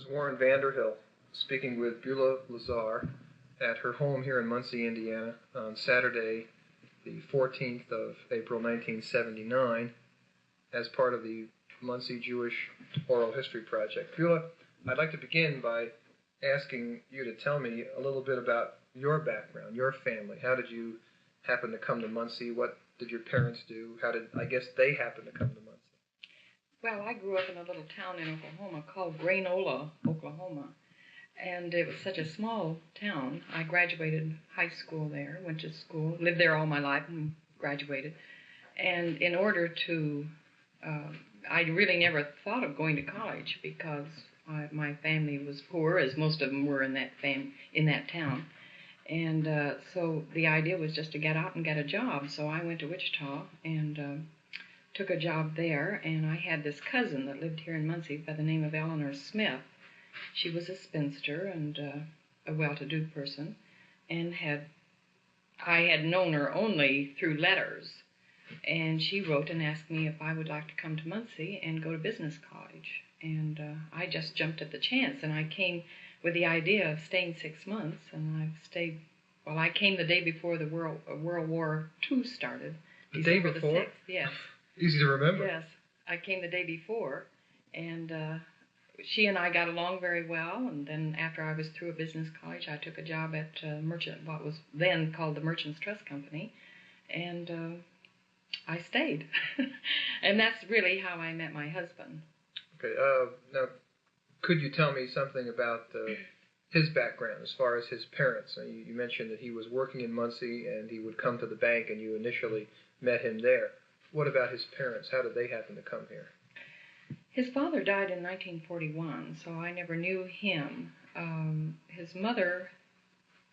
Warren Vanderhill speaking with Beulah Lazar at her home here in Muncie, Indiana on Saturday, the 14th of April, 1979, as part of the Muncie Jewish Oral History Project. Beulah, I'd like to begin by asking you to tell me a little bit about your background, your family. How did you happen to come to Muncie? What did your parents do? How did, I guess, they happen to come to Muncie? Well, I grew up in a little town in Oklahoma called Grainola, Oklahoma, and it was such a small town. I graduated high school there, went to school, lived there all my life and graduated. And in order to, I really never thought of going to college because my family was poor, as most of them were in that town. And so the idea was just to get out and get a job. So I went to Wichita and took a job there, and I had this cousin that lived here in Muncie by the name of Eleanor Smith. She was a spinster and a well-to-do person, and I had known her only through letters. And she wrote and asked me if I would like to come to Muncie and go to business college. And I just jumped at the chance, and I came with the idea of staying 6 months, and I've stayed. Well, I came the day before the World War II started. The day before? The 6th, yes. Easy to remember. Yes, I came the day before, and she and I got along very well. And then after I was through a business college, I took a job at what was then called the Merchants Trust Company, and I stayed. And that's really how I met my husband. Okay. Now, could you tell me something about his background as far as his parents? You mentioned that he was working in Muncie and he would come to the bank, and you initially met him there. What about his parents? How did they happen to come here? His father died in 1941, so I never knew him. His mother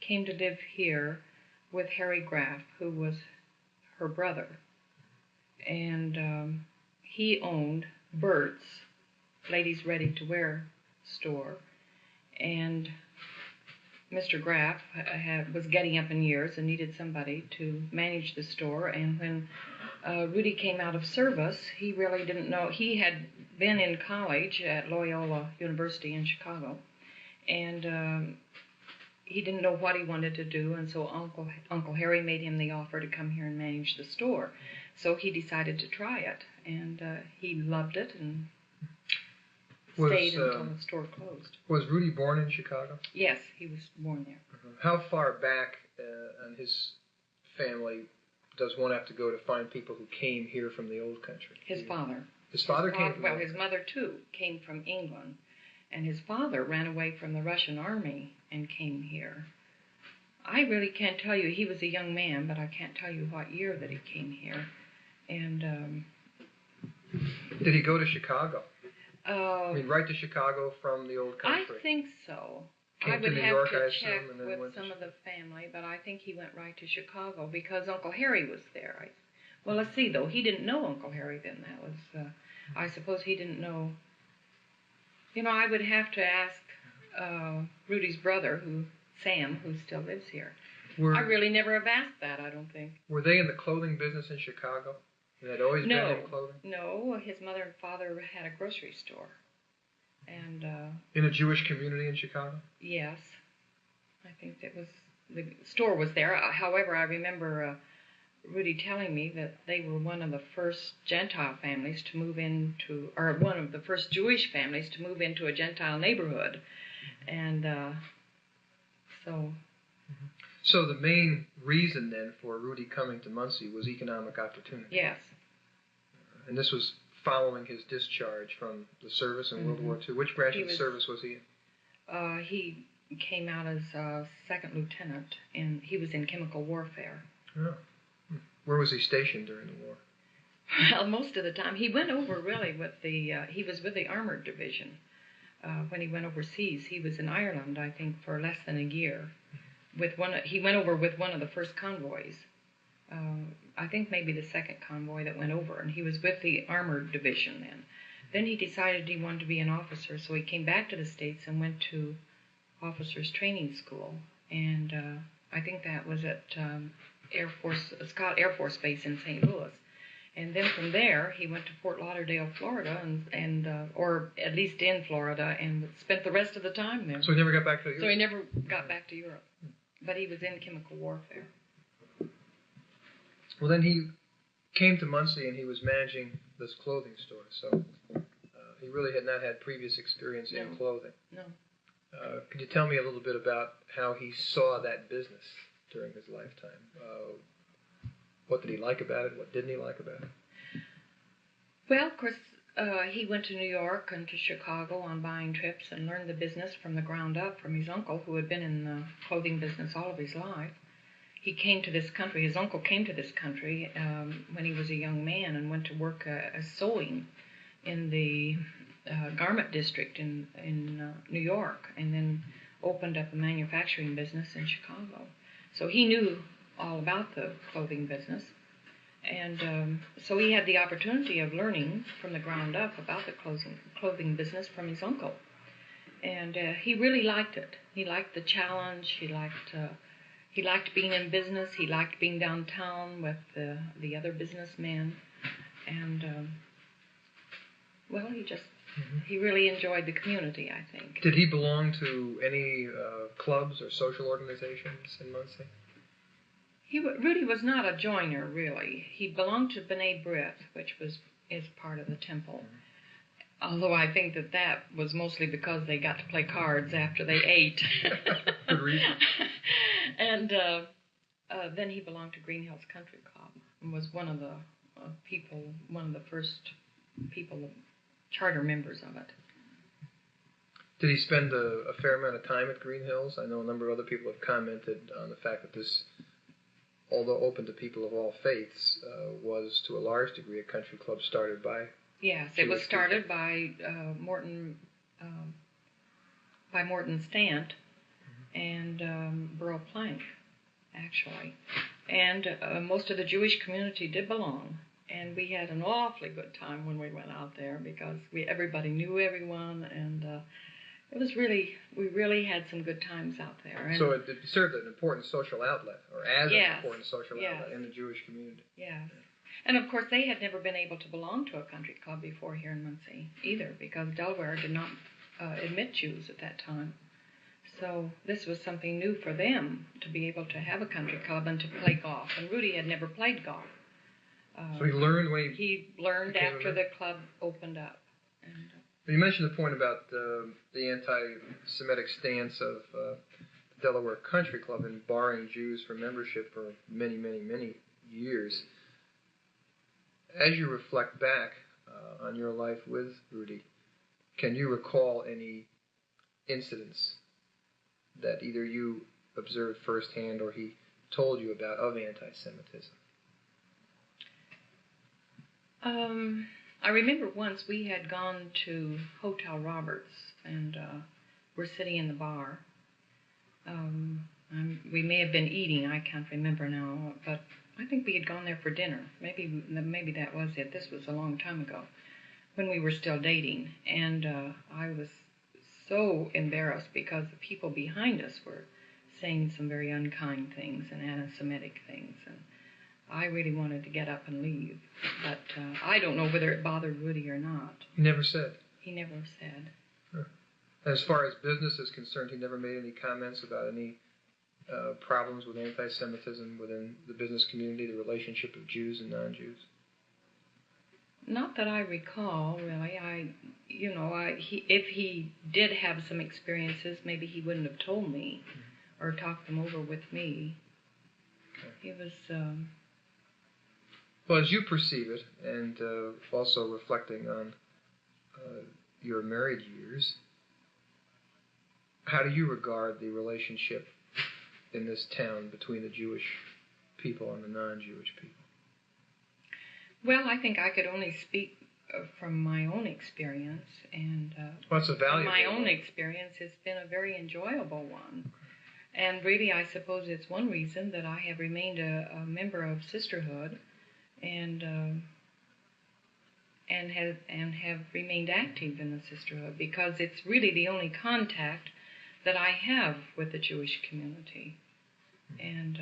came to live here with Harry Graff, who was her brother. And he owned Bert's ladies' ready-to-wear store. And Mr. Graff was getting up in years and needed somebody to manage the store. And when Rudy came out of service, he really didn't know. He had been in college at Loyola University in Chicago, and he didn't know what he wanted to do. And so Uncle Harry made him the offer to come here and manage the store. So he decided to try it, and he loved it and stayed until the store closed. Was Rudy born in Chicago? Yes, he was born there. How far back in his family does one have to go to find people who came here from the old country? His father. His father came from Well, his mother, too, came from England. And his father ran away from the Russian army and came here. I really can't tell you. He was a young man, but I can't tell you what year that he came here. And did he go to Chicago? Right to Chicago from the old country? I think so. Came I would to New have York, to I check assume, and then with some of the family, but I think he went right to Chicago because Uncle Harry was there. Well, let's see, though. He didn't know Uncle Harry then. That was, I suppose he didn't know. You know, I would have to ask Rudy's brother, Sam, who still lives here. I really never have asked that, I don't think. Were they in the clothing business in Chicago? They had always been in clothing? No, his mother and father had a grocery store. And in a Jewish community in Chicago? Yes. I think the store was there. However, I remember Rudy telling me that they were one of the first Gentile families to move into, or one of the first Jewish families to move into a Gentile neighborhood. And so... So the main reason then for Rudy coming to Muncie was economic opportunity? Yes. And this was following his discharge from the service in World War II. Which branch of the service was he in? He came out as a second lieutenant, and he was in chemical warfare. Oh. Where was he stationed during the war? Well, most of the time. He went over really with he was with the Armored Division. When he went overseas, he was in Ireland, I think, for less than a year. He went over with one of the first convoys. I think maybe the second convoy that went over, and he was with the Armored Division then. Then he decided he wanted to be an officer, so he came back to the States and went to officers training school. And I think that was at Scott Air Force Base in St. Louis. And then from there, he went to Fort Lauderdale, Florida, or at least in Florida, and spent the rest of the time there. So he never got back to Europe? So he never got back to Europe. But he was in chemical warfare. Well, then he came to Muncie and he was managing this clothing store. So he really had not had previous experience in clothing. No. Could you tell me a little bit about how he saw that business during his lifetime? What did he like about it? What didn't he like about it? Well, of course, he went to New York and to Chicago on buying trips and learned the business from the ground up from his uncle, who had been in the clothing business all of his life. He came to this country, his uncle came to this country when he was a young man and went to work as sewing in the garment district in New York, and then opened up a manufacturing business in Chicago. So he knew all about the clothing business. And so he had the opportunity of learning from the ground up about the clothing business from his uncle. And he really liked it. He liked the challenge. He liked being in business. He liked being downtown with the other businessmen. And, well, he really enjoyed the community, I think. Did he belong to any clubs or social organizations in Muncie? Rudy was not a joiner, really. He belonged to B'nai B'rith, which is part of the temple. Although I think that was mostly because they got to play cards after they ate. Good reason. And then he belonged to Green Hills Country Club and was one of the first people, charter members of it. Did he spend a fair amount of time at Green Hills? I know a number of other people have commented on the fact that this, although open to people of all faiths, was to a large degree a country club started by Yes, it was started by Morton Stant and Burl Plank, actually. And most of the Jewish community did belong. And we had an awfully good time when we went out there because everybody knew everyone, and we really had some good times out there. And so it served an important social outlet, or as an important social outlet in the Jewish community. Yes. And of course, they had never been able to belong to a country club before here in Muncie either, because Delaware did not admit Jews at that time. So this was something new for them, to be able to have a country club and to play golf. And Rudy had never played golf. So he learned when he learned after the club opened up. And, you mentioned the point about the anti-Semitic stance of the Delaware Country Club in barring Jews from membership for many, many, many years. As you reflect back on your life with Rudy, can you recall any incidents that either you observed firsthand or he told you about of anti-Semitism? I remember once we had gone to Hotel Roberts and we're sitting in the bar. We may have been eating, I can't remember now, but I think we had gone there for dinner. Maybe that was it. This was a long time ago when we were still dating. And I was so embarrassed because the people behind us were saying some very unkind things and anti-Semitic things. And I really wanted to get up and leave. But I don't know whether it bothered Rudy or not. He never said? He never said. Sure. As far as business is concerned, he never made any comments about any problems with anti-Semitism within the business community, the relationship of Jews and non-Jews? Not that I recall, really. If he did have some experiences, maybe he wouldn't have told me or talked them over with me. Okay. He was... Well, as you perceive it, and also reflecting on your married years, how do you regard the relationship in this town between the Jewish people and the non-Jewish people? Well, I think I could only speak from my own experience, and it's a valuable my own experience has been a very enjoyable one. And really, I suppose it's one reason that I have remained a member of Sisterhood, and have remained active in the Sisterhood, because it's really the only contact that I have with the Jewish community. And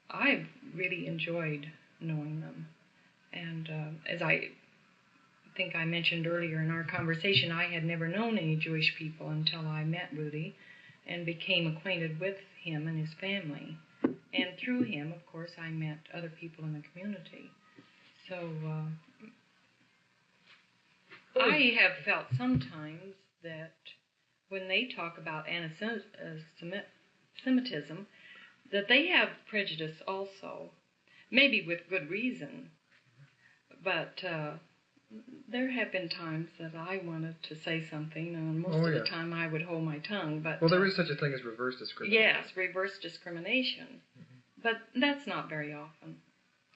I've really enjoyed knowing them. And as I think I mentioned earlier in our conversation, I had never known any Jewish people until I met Rudy and became acquainted with him and his family. And through him, of course, I met other people in the community. So I have felt sometimes that when they talk about anti-Semitism, that they have prejudice also, maybe with good reason. But there have been times that I wanted to say something, and most of the time I would hold my tongue. But well, there is such a thing as reverse discrimination. Yes, reverse discrimination. But that's not very often.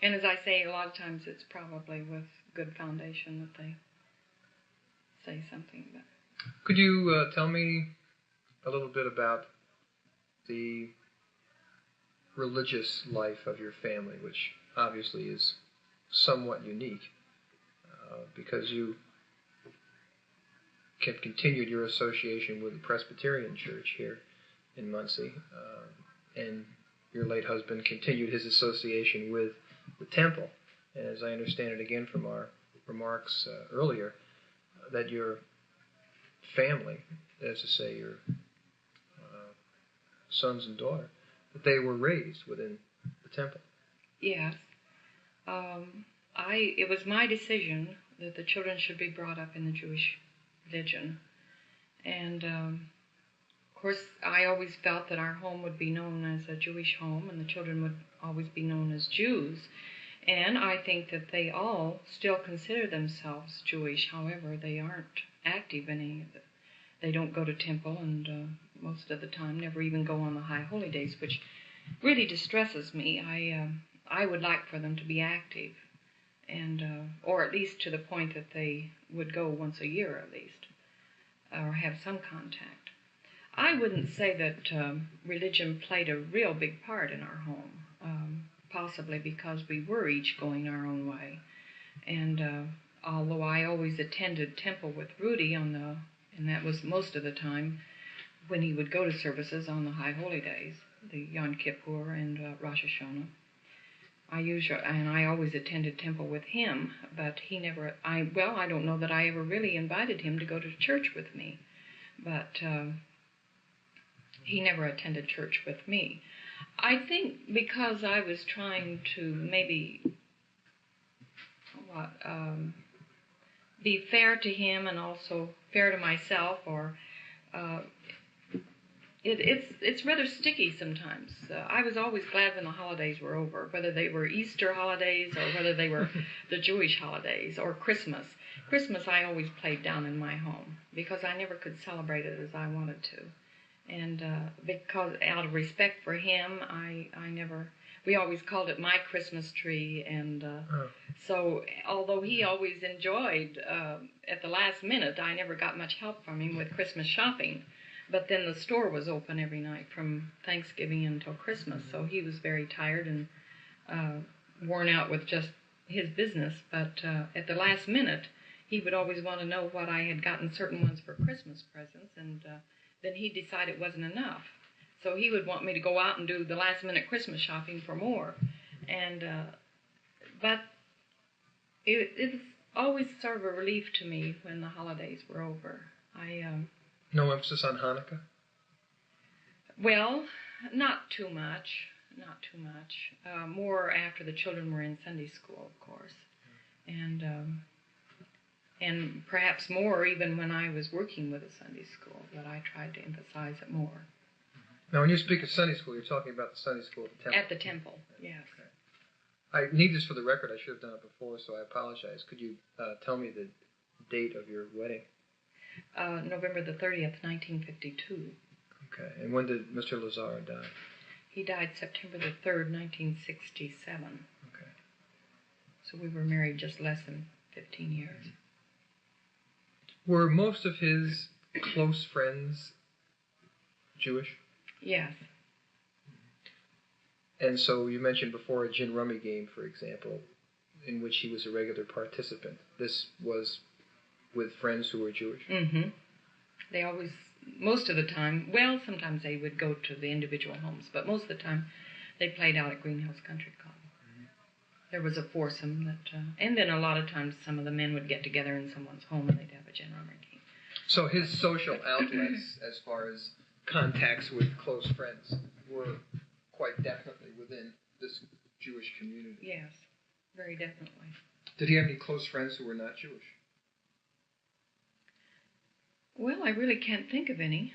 And as I say, a lot of times it's probably with good foundation that they say something. But could you tell me a little bit about the religious life of your family, which obviously is somewhat unique, because you have continued your association with the Presbyterian Church here in Muncie, and your late husband continued his association with the Temple. And as I understand it again from our remarks earlier, that your family, that is to say your sons and daughter, that they were raised within the Temple. Yes. It was my decision that the children should be brought up in the Jewish religion. And, of course, I always felt that our home would be known as a Jewish home and the children would always be known as Jews. And I think that they all still consider themselves Jewish. However, they aren't active in any of it. They don't go to temple and most of the time never even go on the high holy days, which really distresses me. I would like for them to be active, and or at least to the point that they would go once a year at least, or have some contact. I wouldn't say that religion played a real big part in our home, possibly because we were each going our own way. And although I always attended temple with Rudy and that was most of the time when he would go to services on the high holy days, the Yom Kippur and Rosh Hashanah. I always attended temple with him, but he never, I don't know that I ever really invited him to go to church with me, but he never attended church with me. I think because I was trying to maybe be fair to him and also fair to myself, or it's rather sticky sometimes. I was always glad when the holidays were over, whether they were Easter holidays or whether they were the Jewish holidays or Christmas. Christmas I always played down in my home because I never could celebrate it as I wanted to. And because out of respect for him, we always called it my Christmas tree. And so although he always enjoyed, at the last minute, I never got much help from him with Christmas shopping. But then the store was open every night from Thanksgiving until Christmas, so he was very tired and worn out with just his business. But at the last minute, he would always want to know what I had gotten certain ones for Christmas presents, and then he'd decide it wasn't enough. So he would want me to go out and do the last-minute Christmas shopping for more. And but it was always sort of a relief to me when the holidays were over. No emphasis on Hanukkah? Well, not too much. More after the children were in Sunday school, of course. And perhaps more even when I was working with a Sunday school, that I tried to emphasize it more. Now, when you speak of Sunday school, you're talking about the Sunday school at the temple? At the temple, yes. Okay. I need this for the record. I should have done it before, so I apologize. Could you tell me the date of your wedding? November the 30th, 1952. Okay. And when did Mr. Lazar die? He died September the 3rd, 1967. Okay. So we were married just less than 15 years. Were most of his close friends Jewish? Yes. And so you mentioned before a gin rummy game, for example, in which he was a regular participant. This was with friends who were Jewish? Mm-hmm. They always, most of the time, well, sometimes they would go to the individual homes, but most of the time they played out at Green Hills Country Club. there was a foursome that, and then a lot of times some of the men would get together in someone's home and they'd have a general drinking. So his social outlets, as far as contacts with close friends, were quite definitely within this Jewish community. Yes, very definitely. Did he have any close friends who were not Jewish? Well, I really can't think of any.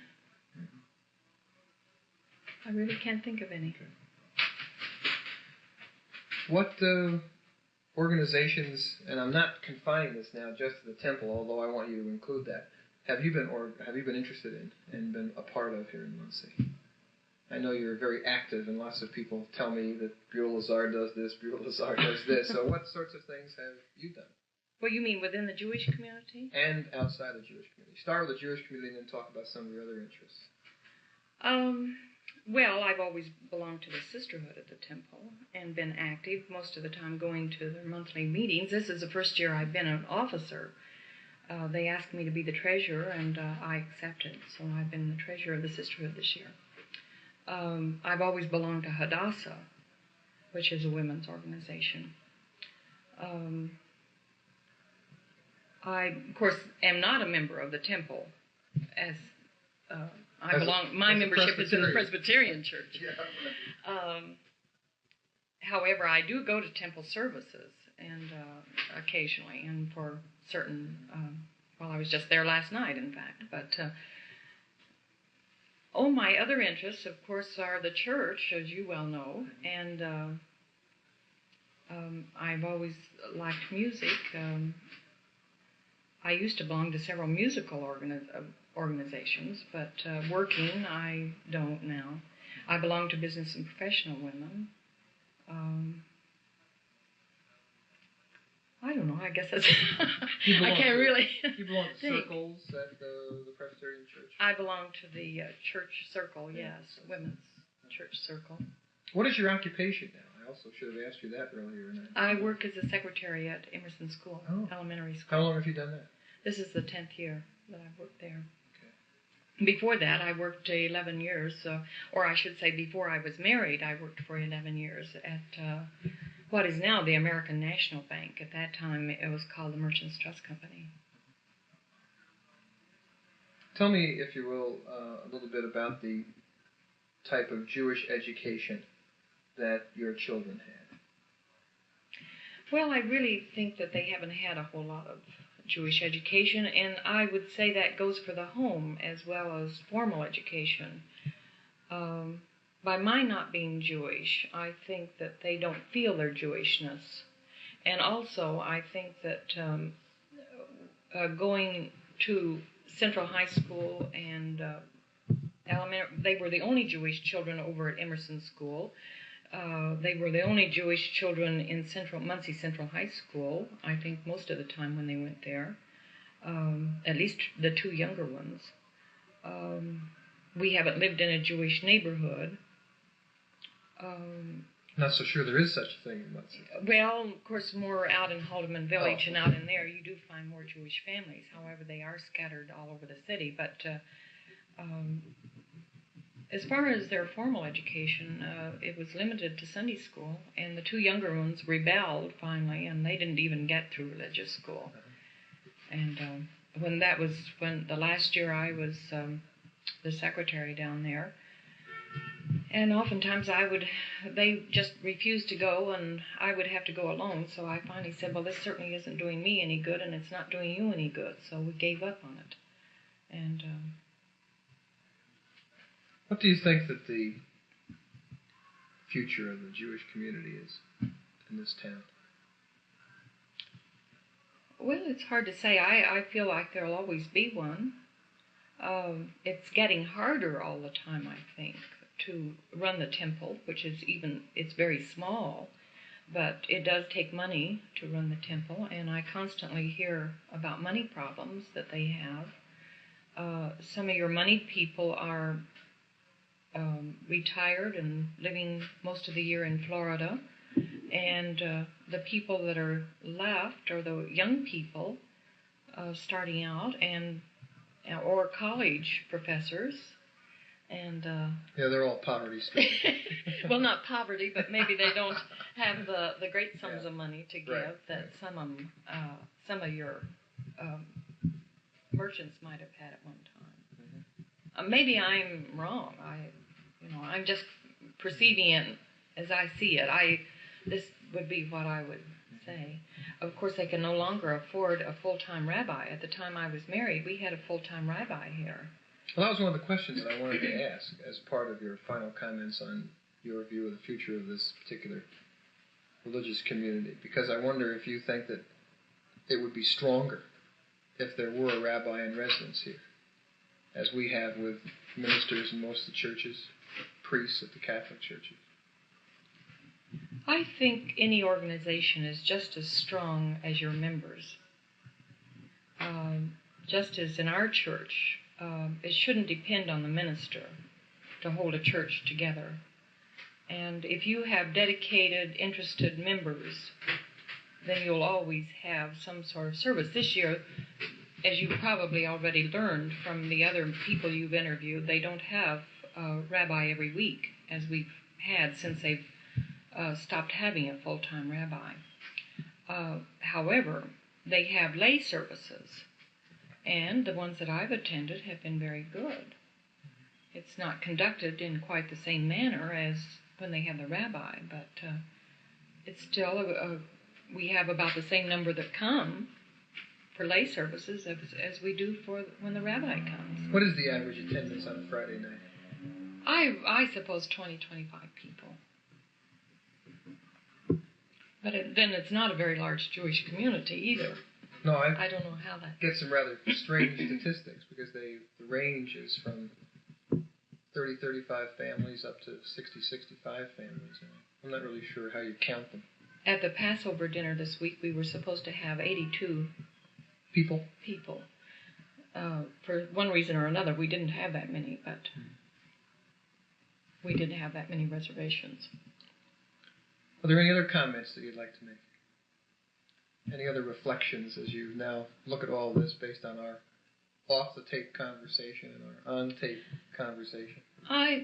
I really can't think of any. Okay. What organizations, and I'm not confining this now just to the temple, although I want you to include that, have you been interested in and been a part of here in Muncie? I know you're very active, and lots of people tell me that Beulah Lazar does this, Beulah Lazar does this. So what sorts of things have you done? What you mean, within the Jewish community? And outside the Jewish community. Start with the Jewish community and then talk about some of your other interests. Well, I've always belonged to the sisterhood at the temple and been active, most of the time going to their monthly meetings. This is the first year I've been an officer. They asked me to be the treasurer, and I accepted. So I've been the treasurer of the sisterhood this year. I've always belonged to Hadassah, which is a women's organization. I, of course, am not a member of the temple, as my membership is in the Presbyterian Church. Yeah. However, I do go to temple services and occasionally, and for certain. Well, I was just there last night, in fact. But my other interests, of course, are the church, as you well know, and I've always liked music. I used to belong to several musical organizations, but working, I don't now. I belong to Business and Professional Women. I don't know, I guess that's... I can't really... You belong to circles at the Presbyterian Church? I belong to the church circle, yes, women's church circle. What is your occupation now? I also should have asked you that earlier. I work as a secretary at Emerson School, elementary school. How long have you done that? This is the 10th year that I've worked there. Okay. Before that, I worked 11 years, or I should say before I was married, I worked for 11 years at what is now the American National Bank. At that time, it was called the Merchants Trust Company. Tell me, if you will, a little bit about the type of Jewish education that your children had. Well, I really think that they haven't had a whole lot of Jewish education, and I would say that goes for the home as well as formal education. By my not being Jewish, I think that they don't feel their Jewishness. And also, I think that going to Central High School and elementary, they were the only Jewish children over at Emerson School. They were the only Jewish children in Muncie Central High School, I think most of the time when they went there, at least the two younger ones. We haven't lived in a Jewish neighborhood. Not so sure there is such a thing in Muncie. Well, of course, more out in Haldeman Village and out in there, you do find more Jewish families. However, they are scattered all over the city. But as far as their formal education, it was limited to Sunday school, and the two younger ones rebelled finally, and they didn't even get through religious school. And when the last year I was the secretary down there, and oftentimes they just refused to go, and I would have to go alone. So I finally said, well, this certainly isn't doing me any good, and it's not doing you any good. So we gave up on it. And what do you think that the future of the Jewish community is in this town? Well, it's hard to say. I feel like there'll always be one. It's getting harder all the time, I think, to run the temple, it's very small, but it does take money to run the temple, and I constantly hear about money problems that they have. Some of your money people are retired and living most of the year in Florida, and the people that are left are the young people starting out, or college professors And yeah, they're all poverty-stricken. well, not poverty, but maybe they don't have the great sums of money to give that some of your merchants might have had at one time. Maybe I'm wrong. I'm just perceiving it as I see it. This would be what I would say. Of course, they can no longer afford a full-time rabbi. At the time I was married, we had a full-time rabbi here. Well, that was one of the questions that I wanted to ask as part of your final comments on your view of the future of this particular religious community, because I wonder if you think that it would be stronger if there were a rabbi in residence here, as we have with ministers in most of the churches, priests at the Catholic churches. I think any organization is just as strong as your members. Just as in our church, it shouldn't depend on the minister to hold a church together. And if you have dedicated, interested members, then you'll always have some sort of service. This year, as you probably already learned from the other people you've interviewed, they don't have a rabbi every week, as we've had since they've stopped having a full-time rabbi. However, they have lay services, and the ones that I've attended have been very good. It's not conducted in quite the same manner as when they have the rabbi, but it's still, we have about the same number that come for lay services as we do for when the rabbi comes. What is the average attendance on a Friday night? I suppose 20, 25 people. But then it's not a very large Jewish community either. No, I don't know how that... get some rather strange statistics, because the range is from 30, 35 families up to 60, 65 families. I'm not really sure how you count them. At the Passover dinner this week, we were supposed to have 82 people. For one reason or another, we didn't have that many, but we didn't have that many reservations. Are there any other comments that you'd like to make? Any other reflections as you now look at all this based on our off-the-tape conversation and our on-tape conversation?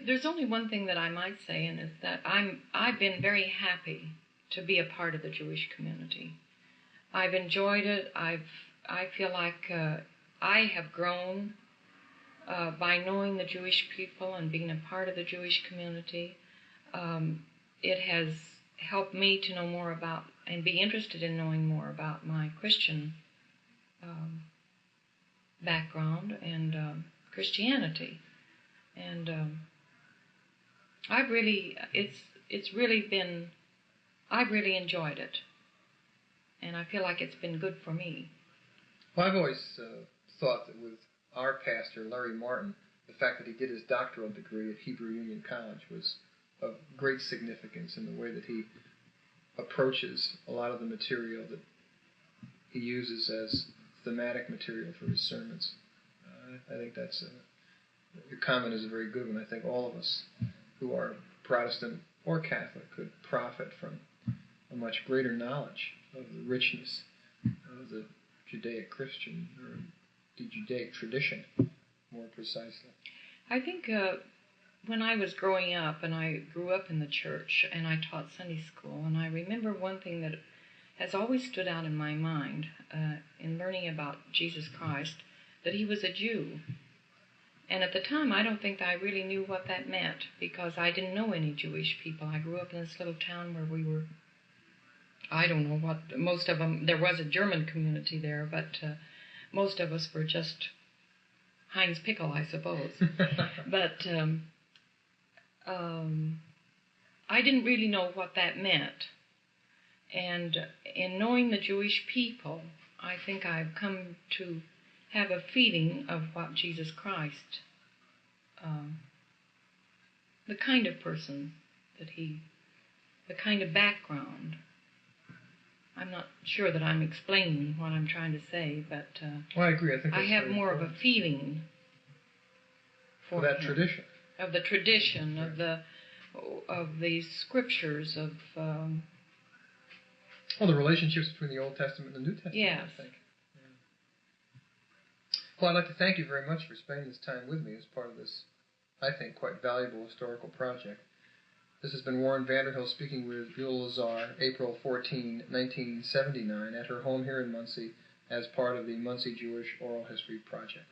There's only one thing that I might say, and it's that I've been very happy to be a part of the Jewish community. I've enjoyed it. I feel like I have grown by knowing the Jewish people and being a part of the Jewish community. It has helped me to know more about and be interested in knowing more about my Christian background and Christianity. And I've really enjoyed it. And I feel like it's been good for me. Well, I've always thought that with our pastor, Larry Martin, the fact that he did his doctoral degree at Hebrew Union College was of great significance in the way that he approaches a lot of the material that he uses as thematic material for his sermons. I think that's your comment is a very good one. I think all of us who are Protestant or Catholic could profit from a much greater knowledge of the richness of the Judaic-Christian, or the Judaic tradition, more precisely. I think when I was growing up, and I grew up in the church, and I taught Sunday school, and I remember one thing that has always stood out in my mind in learning about Jesus Christ, that he was a Jew. And at the time, I don't think I really knew what that meant, because I didn't know any Jewish people. I grew up in this little town where we were, I don't know what, most of them, there was a German community there, but most of us were just Heinz Pickle, I suppose. But I didn't really know what that meant. And in knowing the Jewish people, I think I've come to have a feeling of what Jesus Christ, the kind of person that the kind of background. I'm not sure that I'm explaining what I'm trying to say, but well, I agree. I think I have more of a feeling for that him. Tradition. Of the tradition, right. of the scriptures, of well, the relationships between the Old Testament and the New Testament. Yes. I think. Yeah. Well, I'd like to thank you very much for spending this time with me as part of this I think, quite valuable historical project. This has been Warren Vanderhill speaking with Beulah Lazar, April 14, 1979, at her home here in Muncie as part of the Muncie Jewish Oral History Project.